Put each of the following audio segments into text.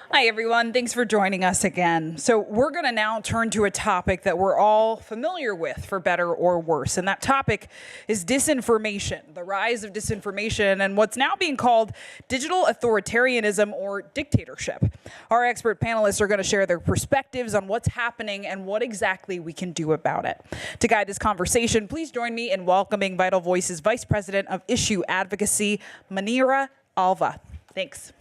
Hi, everyone. Thanks for joining us again. So we're going to now turn to a topic that we're all familiar with, for better or worse. And that topic is disinformation, the rise of disinformation, and what's now being called digital authoritarianism or dictatorship. Our expert panelists are going to share their perspectives on what's happening and what exactly we can do about it. To guide this conversation, please join me in welcoming Vital Voices Vice President of Issue Advocacy, Manira, Alva. Thanks.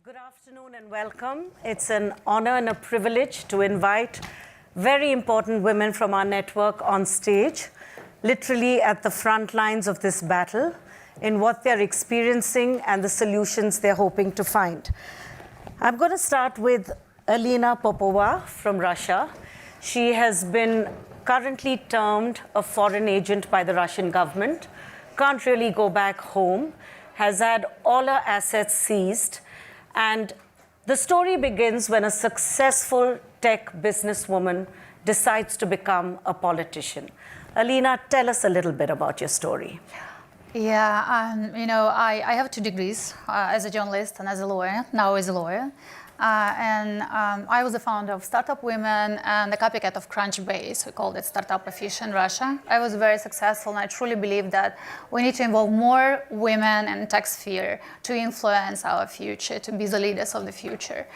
Good afternoon and welcome. It's an honor and a privilege to invite very important women from our network on stage, literally at the front lines of this battle, in what they're experiencing and the solutions they're hoping to find. I'm going to start with Alena Popova from Russia. She has been currently termed a foreign agent by the Russian government, can't really go back home, has had all her assets seized. And the story begins when a successful tech businesswoman decides to become a politician. Alena, tell us a little bit about your story. Yeah, I have 2 degrees as a journalist and as a lawyer, now as a lawyer. I was the founder of Startup Women and the copycat of Crunchbase. We called it Startup Official in Russia. I was very successful, and I truly believe that we need to involve more women in the tech sphere to influence our future, to be the leaders of the future.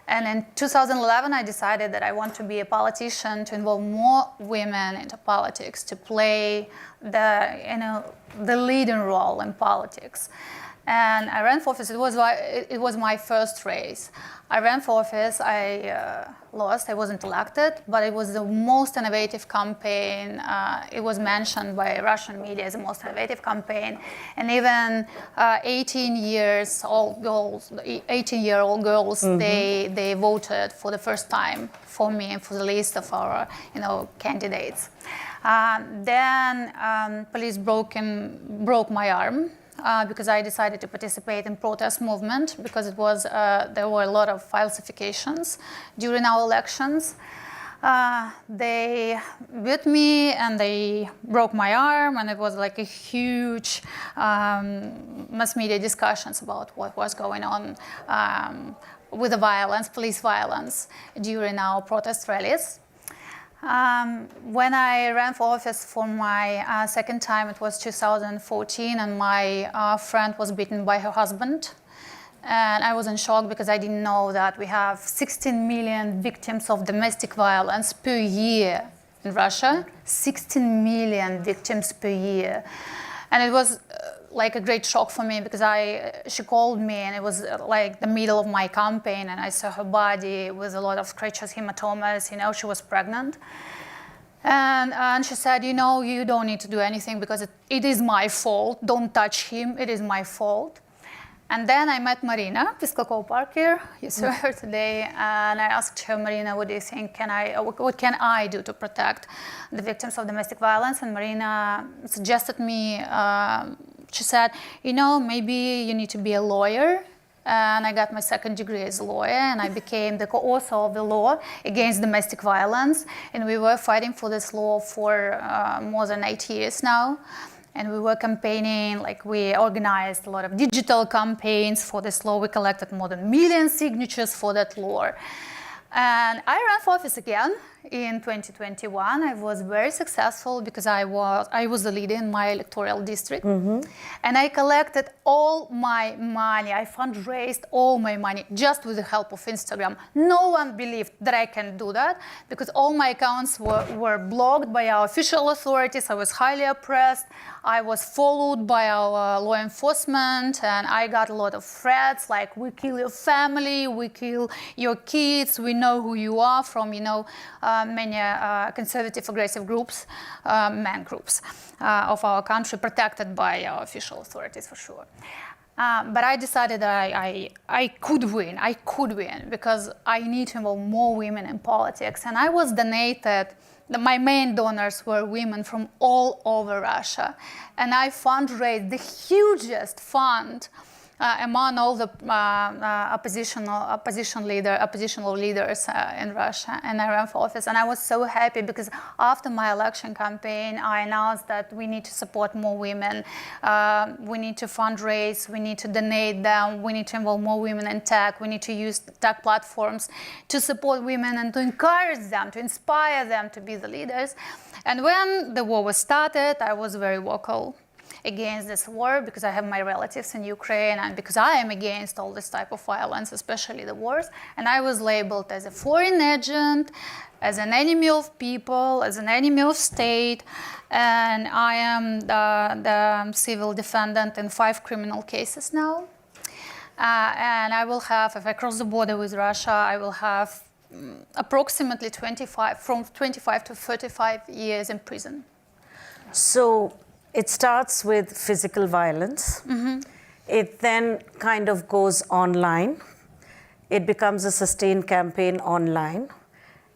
And in 2011, I decided that I want to be a politician, to involve more women into politics, to play the leading role in politics. And I ran for office. It was my first race. I ran for office. I lost. I wasn't elected, but it was the most innovative campaign. It was mentioned by Russian media as the most innovative campaign. And even 18-year-old girls, they voted for the first time for me and for the list of our candidates. Then police broke my arm. Because I decided to participate in protest movement because there were a lot of falsifications during our elections. They beat me and they broke my arm, and it was like a huge mass media discussions about what was going on with the violence, police violence during our protest rallies. When I ran for office for my second time, it was 2014, and my friend was beaten by her husband. And I was in shock because I didn't know that we have 16 million victims of domestic violence per year in Russia. 16 million victims per year. And it was like a great shock for me because she called me, and it was like the middle of my campaign, and I saw her body with a lot of scratches, hematomas. She was pregnant. And she said, you don't need to do anything because it is my fault. Don't touch him. It is my fault. And then I met Marina, Piskalkova Parker. You saw her today. And I asked her, Marina, what do you think? What can I do to protect the victims of domestic violence? And Marina suggested me, she said, maybe you need to be a lawyer. And I got my second degree as a lawyer, and I became the co-author of the law against domestic violence. And we were fighting for this law for more than 8 years now. And we were campaigning, we organized a lot of digital campaigns for this law. We collected more than 1 million signatures for that law. And I ran for office again in 2021. I was very successful because I was the leader in my electoral district. And I collected all my money. I fundraised all my money just with the help of Instagram. No one believed that I can do that because all my accounts were blocked by our official authorities. I was highly oppressed. I was followed by our law enforcement, and I got a lot of threats like, we kill your family, we kill your kids, we know who you are, from, many conservative aggressive groups, men groups of our country, protected by our official authorities for sure. But I decided that I could win because I need to involve more women in politics. And I was donated. My main donors were women from all over Russia. And I fundraised the hugest fund among all the oppositional leaders in Russia, and I ran for office. And I was so happy because after my election campaign, I announced that we need to support more women, we need to fundraise, we need to donate them, we need to involve more women in tech, we need to use tech platforms to support women and to encourage them, to inspire them to be the leaders. And when the war was started, I was very vocal against this war because I have my relatives in Ukraine and because I am against all this type of violence, especially the wars. And I was labeled as a foreign agent, as an enemy of people, as an enemy of state. And I am the civil defendant in 5 criminal cases now. And I will have, if I cross the border with Russia, I will have approximately 25 to 35 years in prison. So it starts with physical violence. It then kind of goes online. It becomes a sustained campaign online.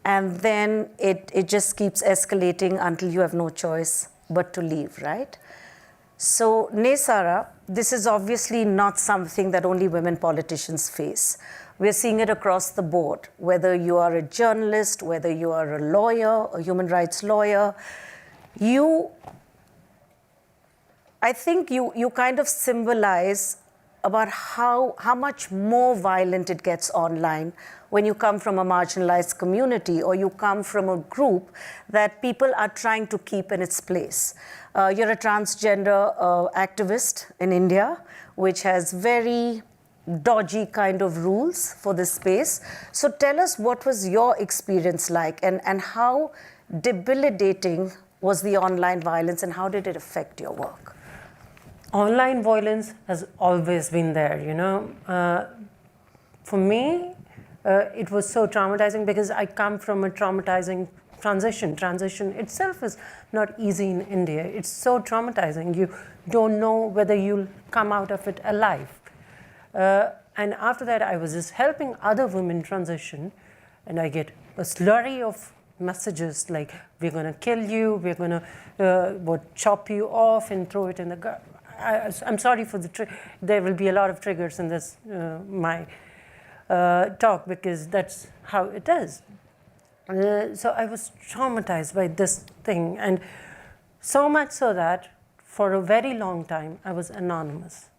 And then it just keeps escalating until you have no choice but to leave, right? So, Neysara, this is obviously not something that only women politicians face. We're seeing it across the board, whether you are a journalist, whether you are a lawyer, a human rights lawyer. I think you kind of symbolize about how much more violent it gets online when you come from a marginalized community or you come from a group that people are trying to keep in its place. You're a transgender activist in India, which has very dodgy kind of rules for this space. So tell us, what was your experience like and how debilitating was the online violence and how did it affect your work? Online violence has always been there, you know. For me, it was so traumatizing because I come from a traumatizing transition. Transition itself is not easy in India. It's so traumatizing. You don't know whether you'll come out of it alive. And after that, I was just helping other women transition, and I get a slurry of messages like, we're going to kill you, we're going to chop you off and throw it in the garbage. I'm sorry for there will be a lot of triggers in this, my talk, because that's how it is. So I was traumatized by this thing, and so much so that for a very long time, I was anonymous.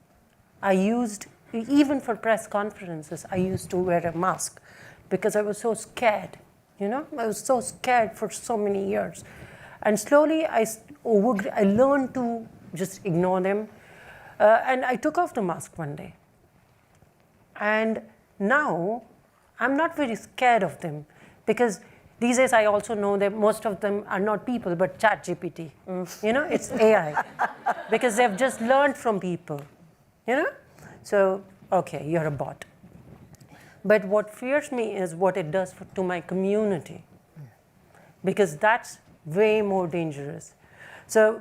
I used, even for press conferences, I used to wear a mask because I was so scared, you know? I was so scared for so many years. And slowly, I learned to just ignore them. And I took off the mask one day. And now, I'm not very scared of them because these days I also know that most of them are not people, but ChatGPT. You know, it's AI. Because they've just learned from people, you know? So, okay, you're a bot. But what fears me is what it does to my community. Because that's way more dangerous. So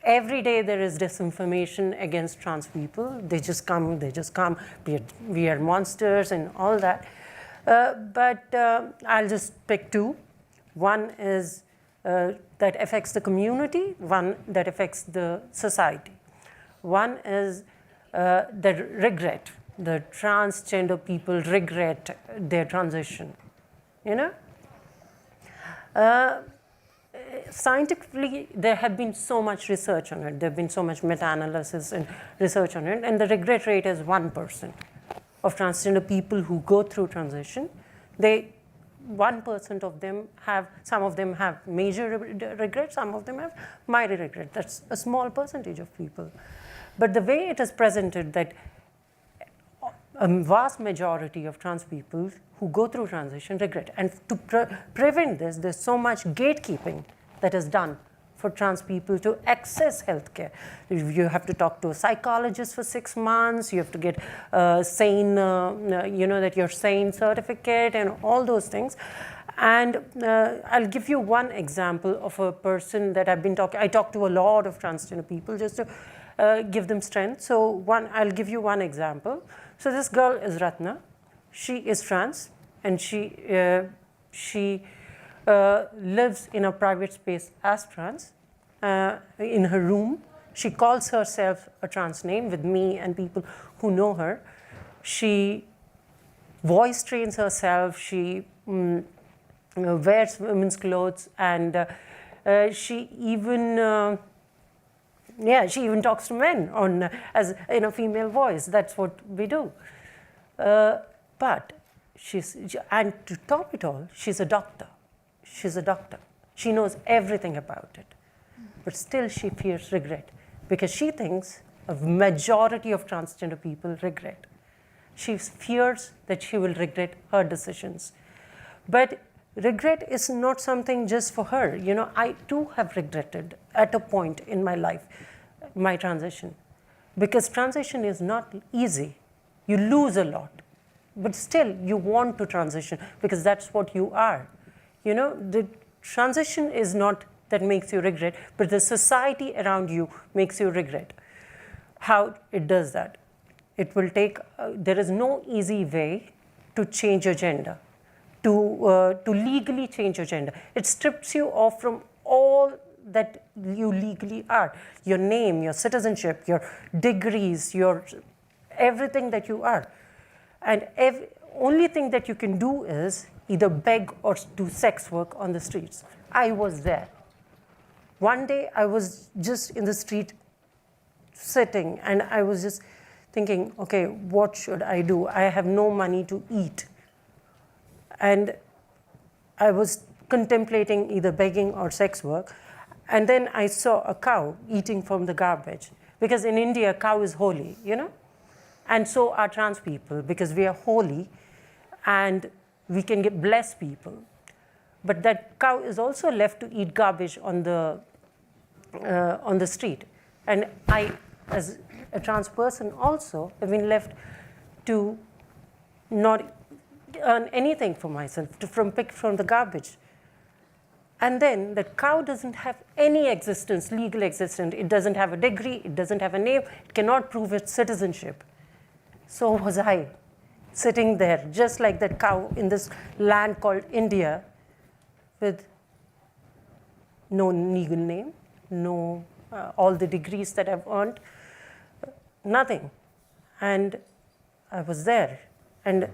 every day there is disinformation against trans people. They just come, we are monsters and all that. But I'll just pick 2. One is that affects the community, one that affects the society. One is the regret. The transgender people regret their transition, you know? Scientifically, there have been so much research on it. There have been so much meta-analysis and research on it. And the regret rate is 1% of transgender people who go through transition. 1% of them some of them have major regret, some of them have minor regret. That's a small percentage of people. But the way it is presented that a vast majority of trans people who go through transition regret. And to prevent this, there's so much gatekeeping that is done for trans people to access healthcare. You have to talk to a psychologist for 6 months. You have to get sane, that you're sane certificate and all those things. And I'll give you one example of a person that I talk to a lot of transgender people just to give them strength. So I'll give you one example. So this girl is Ratna. She is trans, and she lives in a private space as trans in her room. She calls herself a trans name with me and people who know her. She voice trains herself. She wears women's clothes, and she even she even talks to men as in a female voice. That's what we do. But and to top it all, she's a doctor. She's a doctor. She knows everything about it. But still she fears regret because she thinks a majority of transgender people regret. She fears that she will regret her decisions. But regret is not something just for her. You know, I too have regretted at a point in my life, my transition. Because transition is not easy. You lose a lot. But still, you want to transition because that's what you are. You know, the transition is not that makes you regret, but the society around you makes you regret. How it does that? It will take, there is no easy way to change your gender, to legally change your gender. It strips you off from all that you legally are. Your name, your citizenship, your degrees, your everything that you are. And only thing that you can do is either beg or do sex work on the streets. I was there. One day I was just in the street sitting and I was just thinking, okay, what should I do? I have no money to eat. And I was contemplating either begging or sex work. And then I saw a cow eating from the garbage. Because in India, a cow is holy, you know? And so are trans people, because we are holy and we can bless people. But that cow is also left to eat garbage on the street. And I, as a trans person also, have been left to not earn anything for myself, to pick from the garbage. And then the cow doesn't have any existence, legal existence. It doesn't have a degree, it doesn't have a name, it cannot prove its citizenship. So was I, sitting there, just like that cow in this land called India, with no legal name, no all the degrees that I've earned, nothing. And I was there. And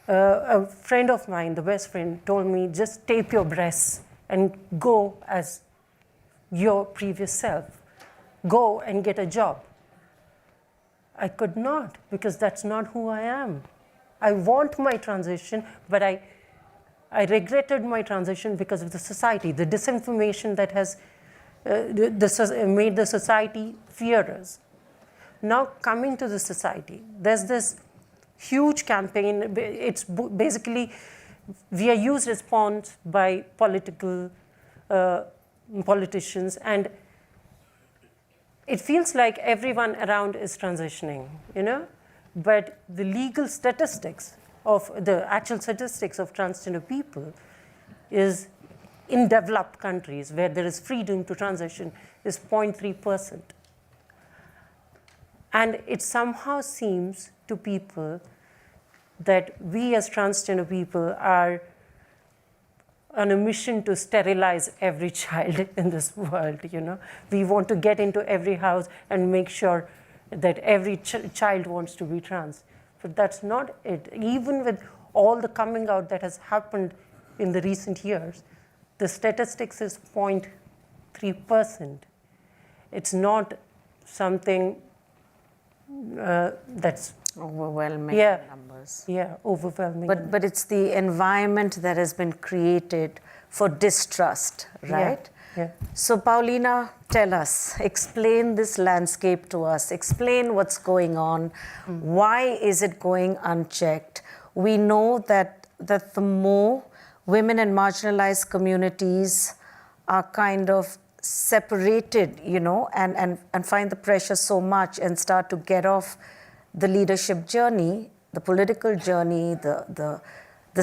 a friend of mine, the best friend, told me, just tape your breasts and go as your previous self. Go and get a job. I could not, because that's not who I am. I want my transition, but I regretted my transition because of the society, the disinformation that has made the society fear us. Now coming to the society, there's this huge campaign. It's basically via use response by politicians, and it feels like everyone around is transitioning, you know? But the legal statistics of the actual statistics of transgender people is in developed countries where there is freedom to transition is 0.3%. And it somehow seems to people that we as transgender people are on a mission to sterilize every child in this world, you know. We want to get into every house and make sure that every child wants to be trans. But that's not it. Even with all the coming out that has happened in the recent years, the statistics is 0.3%. It's not something that's overwhelming numbers. Yeah, overwhelming. But it's the environment that has been created for distrust, right? Yeah. So Paulina, tell us, explain this landscape to us, explain what's going on, why is it going unchecked? We know that the more women and marginalized communities are kind of separated, you know, and find the pressure so much and start to get off the leadership journey, the political journey, the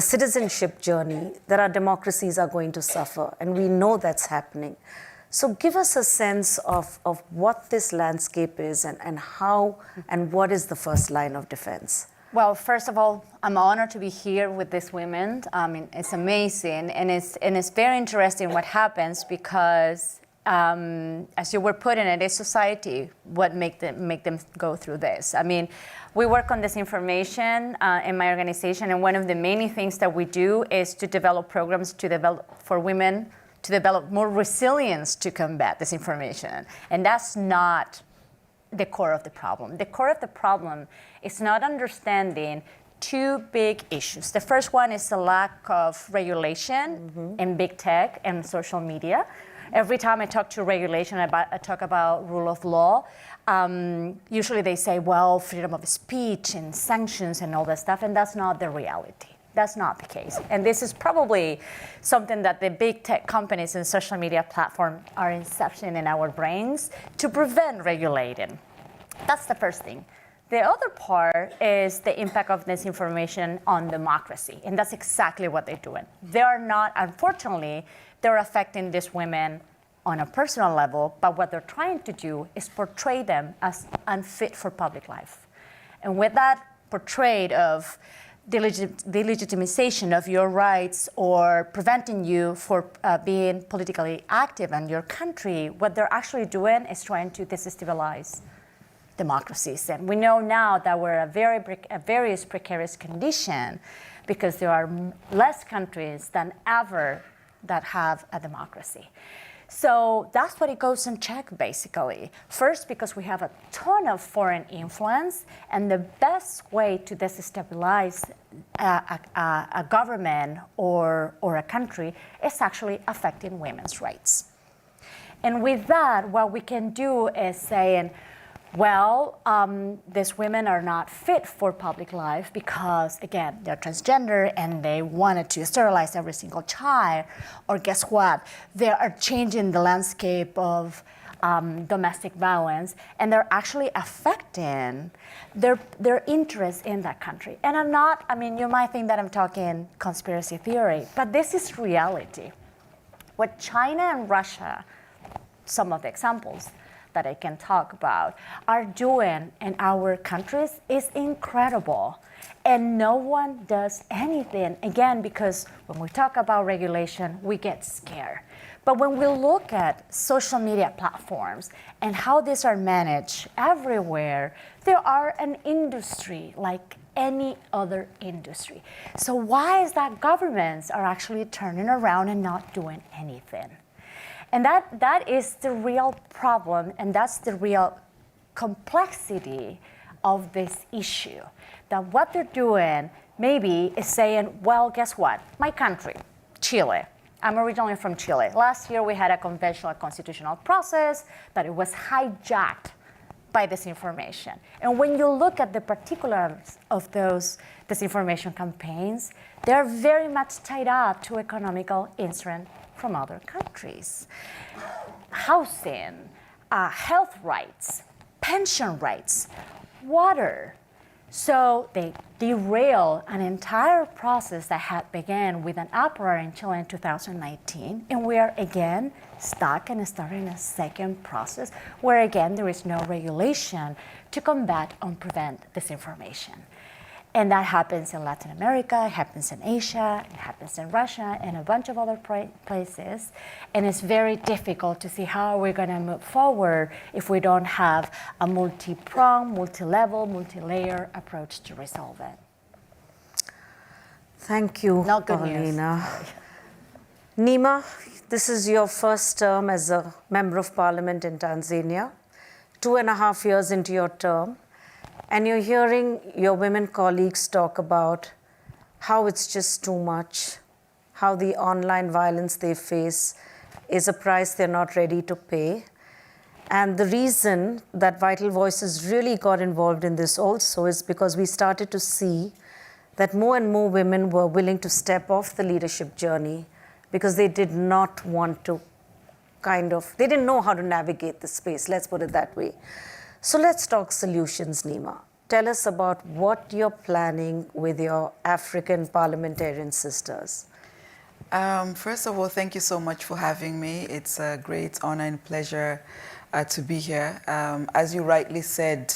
citizenship journey, that our democracies are going to suffer. And we know that's happening. So give us a sense of what this landscape is and how and what is the first line of defense. Well, first of all, I'm honored to be here with these women. I mean, it's amazing, and it's very interesting what happens because as you were putting it, is society what make them go through this. I mean, we work on disinformation in my organization, and one of the main things that we do is to develop programs for women to develop more resilience to combat disinformation. And that's not the core of the problem. The core of the problem is not understanding two big issues. The first one is the lack of regulation in big tech and social media. Every time I talk to regulation, I talk about rule of law. Usually they say, well, freedom of speech and sanctions and all that stuff, and that's not the reality. That's not the case. And this is probably something that the big tech companies and social media platforms are incepting in our brains to prevent regulating. That's the first thing. The other part is the impact of disinformation on democracy, and that's exactly what they're doing. They are not, unfortunately, they're affecting these women on a personal level, but what they're trying to do is portray them as unfit for public life. And with that portrayed of delegitimization of your rights or preventing you for being politically active in your country, what they're actually doing is trying to destabilize democracies. And we know now that we're a very precarious condition because there are less countries than ever that have a democracy. So that's what it goes in check, basically. First, because we have a ton of foreign influence, and the best way to destabilize a government or a country is actually affecting women's rights. And with that, what we can do is saying, well, these women are not fit for public life because, again, they're transgender and they wanted to sterilize every single child. Or guess what? They are changing the landscape of domestic violence, and they're actually affecting their interest in that country. And you might think that I'm talking conspiracy theory, but this is reality. What China and Russia, some of the examples that I can talk about, are doing in our countries is incredible. And no one does anything, again, because when we talk about regulation, we get scared. But when we look at social media platforms and how these are managed everywhere, they are an industry like any other industry. So why is that governments are actually turning around and not doing anything? And that is the real problem, and that's the real complexity of this issue. That what they're doing maybe is saying, well, guess what? My country, Chile. I'm originally from Chile. Last year we had a conventional constitutional process, but it was hijacked by disinformation. And when you look at the particulars of those disinformation campaigns, they're very much tied up to economical interest from other countries. Housing, health rights, pension rights, water. So they derail an entire process that had begun with an uproar in Chile in 2019, and we are again stuck and starting a second process where again there is no regulation to combat or prevent disinformation. And that happens in Latin America, it happens in Asia, it happens in Russia, and a bunch of other places. And it's very difficult to see how we're going to move forward if we don't have a multi-pronged, multi-level, multi-layer approach to resolve it. Thank you, Not good Paulina. Neema, this is your first term as a member of parliament in Tanzania, 2.5 years into your term. And you're hearing your women colleagues talk about how it's just too much, how the online violence they face is a price they're not ready to pay. And the reason that Vital Voices really got involved in this also is because we started to see that more and more women were willing to step off the leadership journey because they did not want to they didn't know how to navigate the space, let's put it that way. So let's talk solutions, Neema. Tell us about what you're planning with your African parliamentarian sisters. First of all, thank you so much for having me. It's a great honor and pleasure to be here. As you rightly said,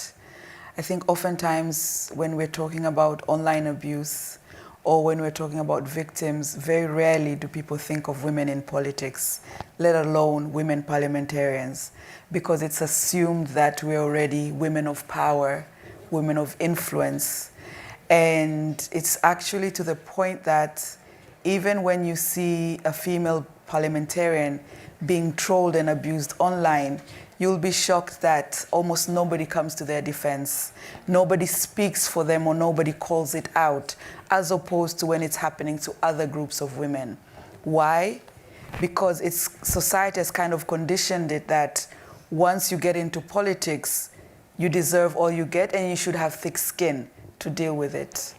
I think oftentimes when we're talking about online abuse or when we're talking about victims, very rarely do people think of women in politics, let alone women parliamentarians, because it's assumed that we're already women of power, women of influence. And it's actually to the point that even when you see a female parliamentarian being trolled and abused online, you'll be shocked that almost nobody comes to their defense. Nobody speaks for them or nobody calls it out, as opposed to when it's happening to other groups of women. Why? Because society has kind of conditioned it that once you get into politics, you deserve all you get and you should have thick skin to deal with it.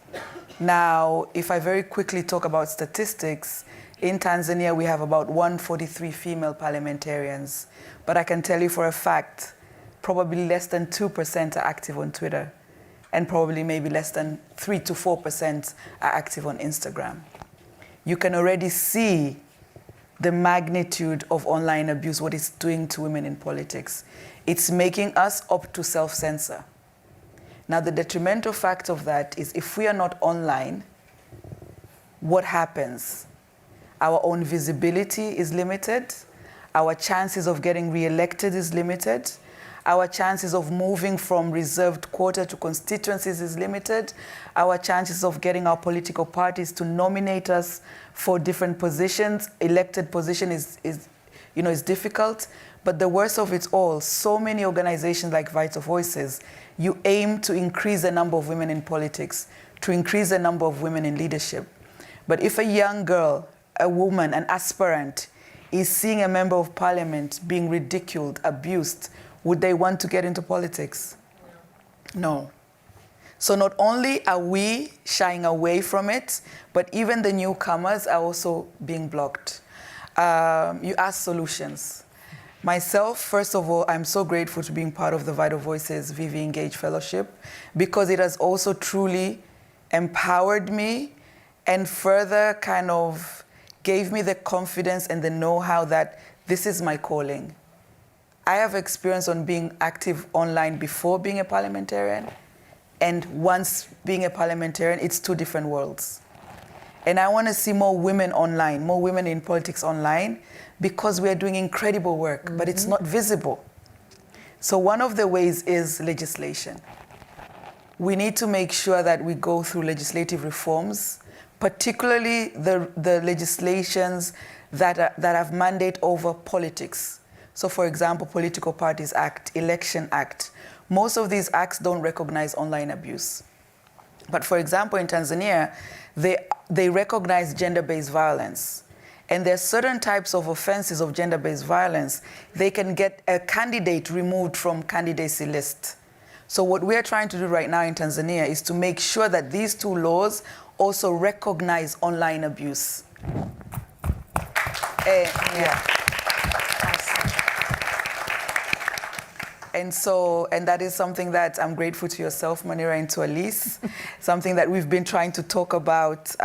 Now, if I very quickly talk about statistics, in Tanzania we have about 143 female parliamentarians, but I can tell you for a fact, probably less than 2% are active on Twitter, and probably maybe less than 3 to 4% are active on Instagram. You can already see the magnitude of online abuse, what it's doing to women in politics. It's making us opt to self-censor. Now, the detrimental fact of that is if we are not online, what happens? Our own visibility is limited. Our chances of getting re-elected is limited. Our chances of moving from reserved quota to constituencies is limited. Our chances of getting our political parties to nominate us for different positions, elected position is difficult. But the worst of it all, so many organizations like Vital Voices, you aim to increase the number of women in politics, to increase the number of women in leadership. But if a young girl, a woman, an aspirant, is seeing a member of parliament being ridiculed, abused, would they want to get into politics? No. So not only are we shying away from it, but even the newcomers are also being blocked. You asked solutions. Myself, first of all, I'm so grateful to being part of the Vital Voices VV Engage Fellowship, because it has also truly empowered me and further kind of gave me the confidence and the know-how that this is my calling. I have experience on being active online before being a parliamentarian, and once being a parliamentarian, it's two different worlds. And I want to see more women online, more women in politics online, because we are doing incredible work, but it's not visible. So one of the ways is legislation. We need to make sure that we go through legislative reforms, particularly the legislations that have mandate over politics. So for example, Political Parties Act, Election Act. Most of these acts don't recognize online abuse. But for example, in Tanzania, they recognize gender-based violence. And there are certain types of offenses of gender-based violence. They can get a candidate removed from candidacy list. So what we are trying to do right now in Tanzania is to make sure that these two laws also recognize online abuse. And that is something that I'm grateful to yourself, Manira, and to Elise, something that we've been trying to talk about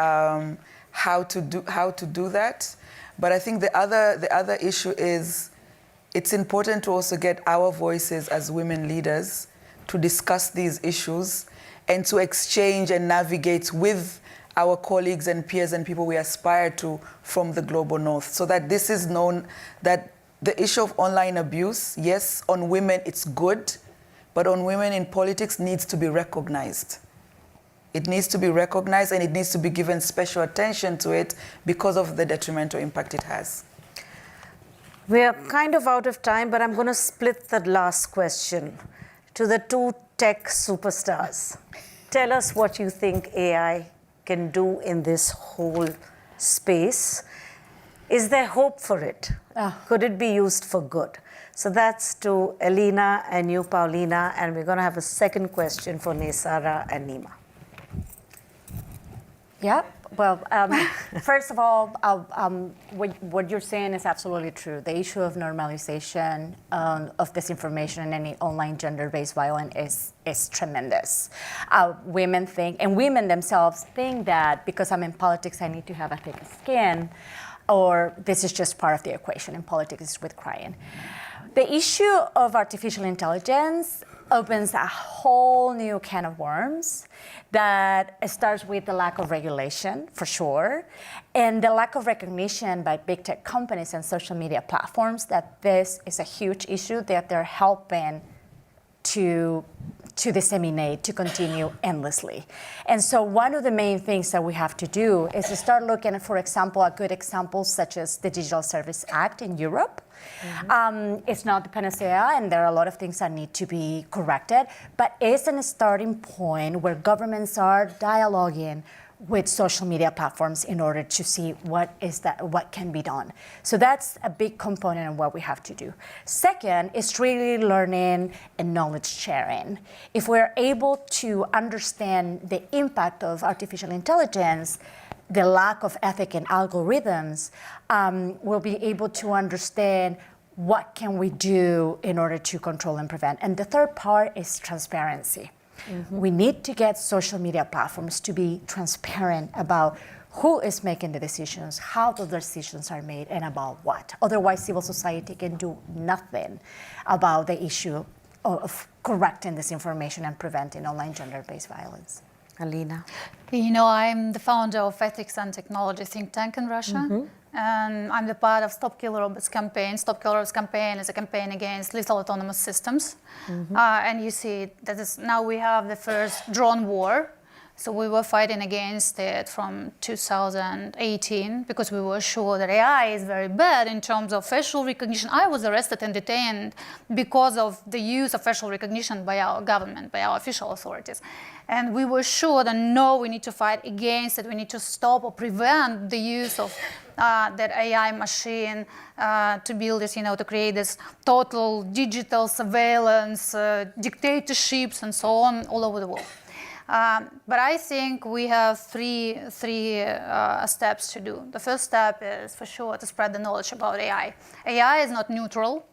how to do that. But I think the other issue is it's important to also get our voices as women leaders to discuss these issues and to exchange and navigate with our colleagues and peers and people we aspire to from the global north, so that this is known that the issue of online abuse, yes, on women it's good, but on women in politics needs to be recognized. It needs to be recognized and it needs to be given special attention to it because of the detrimental impact it has. We are kind of out of time, but I'm going to split the last question to the two tech superstars. Tell us what you think AI can do in this whole space. Is there hope for it? Could it be used for good? So that's to Alena and you, Paulina, and we're going to have a second question for Neysara and Neema. Yeah, well, first of all, what you're saying is absolutely true. The issue of normalization of disinformation and any online gender-based violence is tremendous. Women think, and women themselves think that because I'm in politics, I need to have a thick skin, or this is just part of the equation, and politics is with crying. The issue of artificial intelligence opens a whole new can of worms that starts with the lack of regulation, for sure, and the lack of recognition by big tech companies and social media platforms that this is a huge issue that they're helping to disseminate, to continue endlessly. And so one of the main things that we have to do is to start looking at, for example, a good example such as the Digital Service Act in Europe. It's not the panacea, and there are a lot of things that need to be corrected, but it's a starting point where governments are dialoguing with social media platforms in order to see what can be done. So that's a big component of what we have to do. Second is really learning and knowledge sharing. If we're able to understand the impact of artificial intelligence, the lack of ethic and algorithms, we'll be able to understand what can we do in order to control and prevent. And the third part is transparency. We need to get social media platforms to be transparent about who is making the decisions, how the decisions are made, and about what. Otherwise, civil society can do nothing about the issue of correcting disinformation and preventing online gender-based violence. Alena. You know, I'm the founder of Ethics and Technology think tank in Russia. And I'm the part of Stop Killer Robots campaign. Stop Killer Robots campaign is a campaign against lethal autonomous systems. And you see that now we have the first drone war. So we were fighting against it from 2018 because we were sure that AI is very bad in terms of facial recognition. I was arrested and detained because of the use of facial recognition by our government, by our official authorities. And we were sure that no, we need to fight against it. We need to stop or prevent the use of that AI machine to build this, to create this total digital surveillance, dictatorships, and so on all over the world. But I think we have three steps to do. The first step is, for sure, to spread the knowledge about AI. AI is not neutral.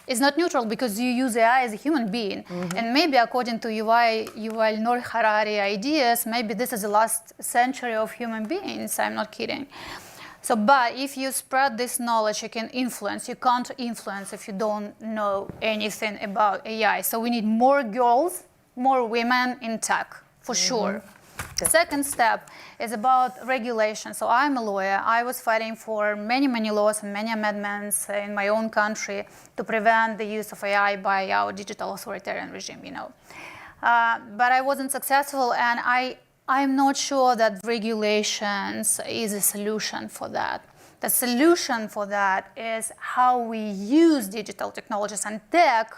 It's not neutral because you use AI as a human being. And maybe according to Yuval Noah Harari ideas, maybe this is the last century of human beings. I'm not kidding. So, but if you spread this knowledge, you can influence. You can't influence if you don't know anything about AI. So we need more girls, more women in tech, for sure. The second step is about regulation. So I'm a lawyer. I was fighting for many, many laws and many amendments in my own country to prevent the use of AI by our digital authoritarian regime, But I wasn't successful, and I'm not sure that regulations is a solution for that. The solution for that is how we use digital technologies and tech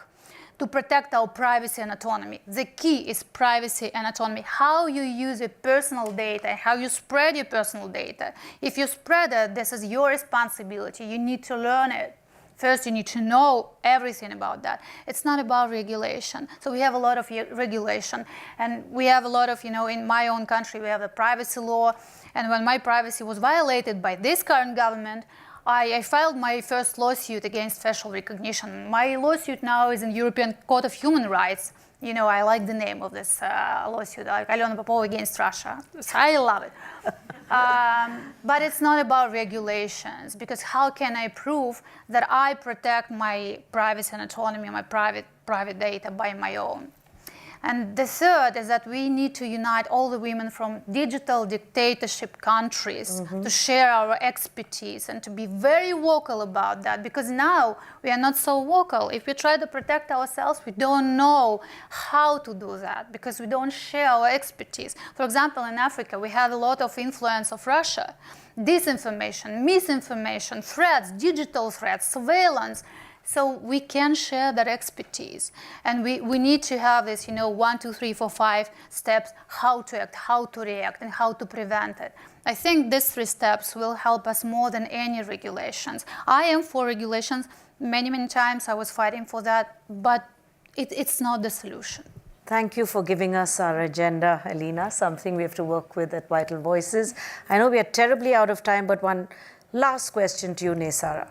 to protect our privacy and autonomy. The key is privacy and autonomy. How you use your personal data, how you spread your personal data. If you spread it, this is your responsibility. You need to learn it. First, you need to know everything about that. It's not about regulation. So we have a lot of regulation. And we have a lot of, in my own country, we have a privacy law. And when my privacy was violated by this current government, I filed my first lawsuit against facial recognition. My lawsuit now is in European Court of Human Rights. I like the name of this lawsuit, like Alena Popova against Russia. So I love it. But it's not about regulations, because how can I prove that I protect my privacy and autonomy, my private data by my own? And the third is that we need to unite all the women from digital dictatorship countries to share our expertise and to be very vocal about that, because now we are not so vocal. If we try to protect ourselves, we don't know how to do that because we don't share our expertise. For example, in Africa, we have a lot of influence of Russia. Disinformation, misinformation, threats, digital threats, surveillance. So we can share that expertise. And we need to have this, 1, 2, 3, 4, 5 steps, how to act, how to react, and how to prevent it. I think these 3 steps will help us more than any regulations. I am for regulations. Many, many times I was fighting for that, but it's not the solution. Thank you for giving us our agenda, Alena, something we have to work with at Vital Voices. I know we are terribly out of time, but one last question to you, Neysara.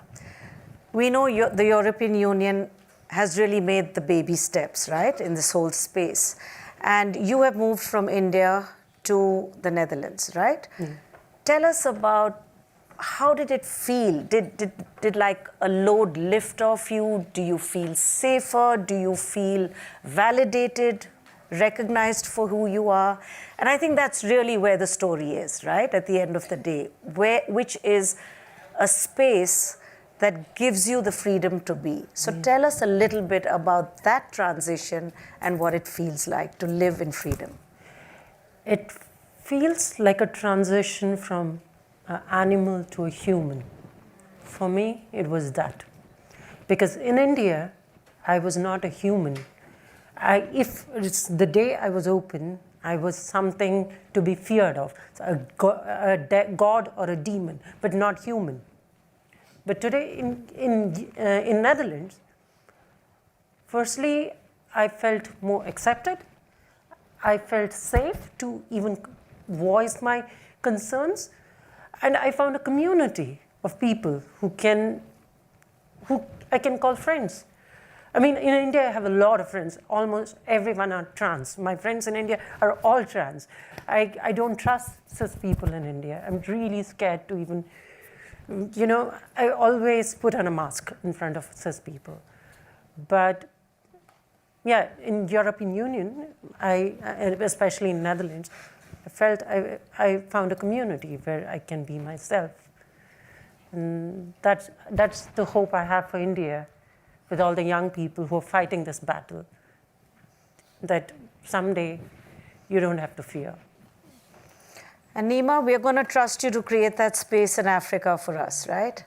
We know the European Union has really made the baby steps, right, in this whole space. And you have moved from India to the Netherlands, right? Tell us about how did it feel? Did like a load lift off you? Do you feel safer? Do you feel validated, recognized for who you are? And I think that's really where the story is, right? At the end of the day, which is a space that gives you the freedom to be. So tell us a little bit about that transition and what it feels like to live in freedom. It feels like a transition from an animal to a human. For me, it was that. Because in India, I was not a human. If it's the day I was open, I was something to be feared of, a god or a demon, but not human. But today in Netherlands, firstly, I felt more accepted. I felt safe to even voice my concerns. And I found a community of people who I can call friends. I mean, in India, I have a lot of friends. Almost everyone are trans. My friends in India are all trans. I don't trust cis people in India. I'm really scared to even, I always put on a mask in front of cis people. But yeah, in European Union, especially in Netherlands, I felt I found a community where I can be myself. And that's the hope I have for India, with all the young people who are fighting this battle, that someday you don't have to fear. And Neema, we're going to trust you to create that space in Africa for us, right?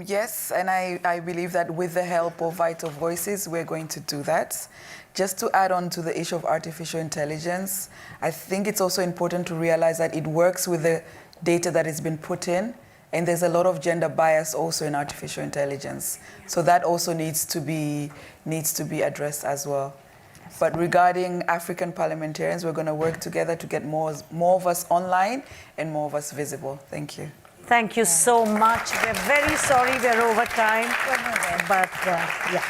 Yes, and I believe that with the help of Vital Voices, we're going to do that. Just to add on to the issue of artificial intelligence, I think it's also important to realize that it works with the data that has been put in, and there's a lot of gender bias also in artificial intelligence. So that also needs to be addressed as well. But regarding African parliamentarians, we're going to work together to get more of us online and more of us visible. Thank you. Thank you so much. We're very sorry we're over time. But yeah.